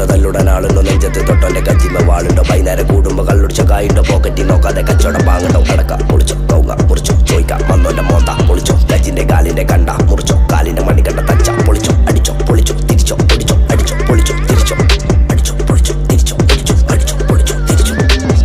വാളുണ്ടോ തല്ലുടനാളുണ്ടോ നെഞ്ചത്ത് തൊട്ടോന്റെ കച്ചിമ വാളുണ്ടോ വൈകുന്നേരം കൂടുമ്പോ കള്ളുടിച്ച കായുണ്ടോ പോക്കറ്റി നോക്കാതെ കച്ചവടം വാങ്ങണ്ടോ കടക്ക പൊളിച്ചോ തൗങ്ങ മുറിച്ചോ ചോയ്ക്കാം വന്നോന്റെ മോന്ത പൊളിച്ചോ കജിന്റെ കാലിന്റെ കണ്ട മുറിച്ചോ കാലിന്റെ മണി കണ്ട തച്ച പൊളിച്ചോ അടിച്ചോ പൊളിച്ചോ തിരിച്ചോ പൊടിച്ചോ അടിച്ചോ പൊളിച്ചോ തിരിച്ചോ അടിച്ചോ പൊളിച്ചോ തിരിച്ചോ അടിച്ചോ അടിച്ചോ പൊളിച്ചോ തിരിച്ചോ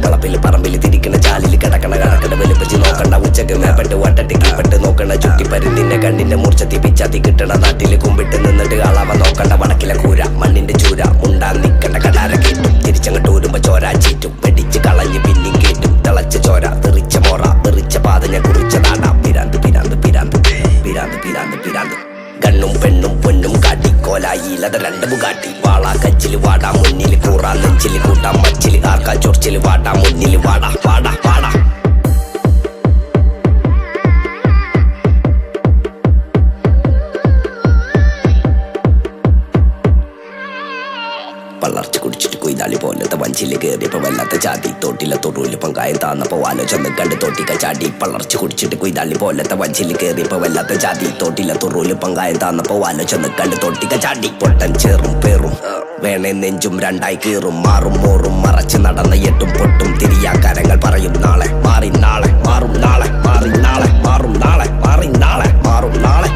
കളപ്പില് പറമ്പില് തിരിക്കണ ചാലില് കിടക്കണ വെളുപ്പിച്ച് നോക്കണ്ട ഉച്ചക്ക് മേപ്പെട്ട് വട്ടട്ടിക്ക് പെട്ട് നോക്കണ ചുറ്റിപ്പരുന്നിന്റെ കണ്ണിന്റെ മൂർച്ചത്തി പിച്ചാത്തി കിട്ടണ നാട്ടില് കുമ്പിട്ട് നിന്നിട്ട് അളവ നോക്കണ്ട വടക്കിലെ കൂര മണ്ണിന്റെ ചൂര മുണ്ടാൻ നിക്കണ്ട കടാര കേട്ടും തിരിച്ചങ്ങോട്ട് ഊരുമ്പോ ചോര ചീറ്റും വെടിച്ച് കളഞ്ഞ് പിന്നിം കേട്ടും തിളച്ച ചോര തെറിച്ച മോറ തെറിച്ച പാതഞ്ഞ കുറിച്ച നാടാ പിരാന്ത് പിരാന്ത് പിരാന്ത് പിരാന്ത് പിരാന്ത് പിരാന്ത് കണ്ണും പെണ്ണും പൊന്നും കാട്ടി കോലായിലത രണ്ടും കാട്ടി വാളാ കച്ചില് വാടാ മുന്നില് കൂറാ നെഞ്ചില് കൂട്ടാം മച്ചില് ആർക്കാ ചൊറിച്ചില് വാടാ മുന്നില് വാടാ വാടാ വാടാ പള്ളർച്ച് കുടിച്ചിട്ട് കൊയ്താളി പോലത്തെ വഞ്ചില് കയറിയപ്പോ വല്ലാത്ത ചാതി തോട്ടിലെ തൊറൂല് പങ്കായം താന്നപ്പോ ആലോചന കണ്ട് തോട്ടിക്ക ചാടി പള്ളർച്ച് കുടിച്ചിട്ട് കൊയ്താളി പോലത്തെ വഞ്ചില് കയറിയപ്പോ വല്ലാത്ത ചാതി തോട്ടിലെ തൊറൂല് പങ്കായം താന്നപ്പോ ആലോചന കണ്ട് തോട്ടിക്ക ചാടി പൊട്ടൻ ചേറും പേറും വേണേ നെഞ്ചും രണ്ടായി കീറും മാറും മോറും മറച്ച് നടന്ന എട്ടും പൊട്ടും തിരിയാക്കാരങ്ങൾ പറയും നാളെ മാറി നാളെ മാറും നാളെ മാറി നാളെ മാറും നാളെ മാറി നാളെ മാറും നാളെ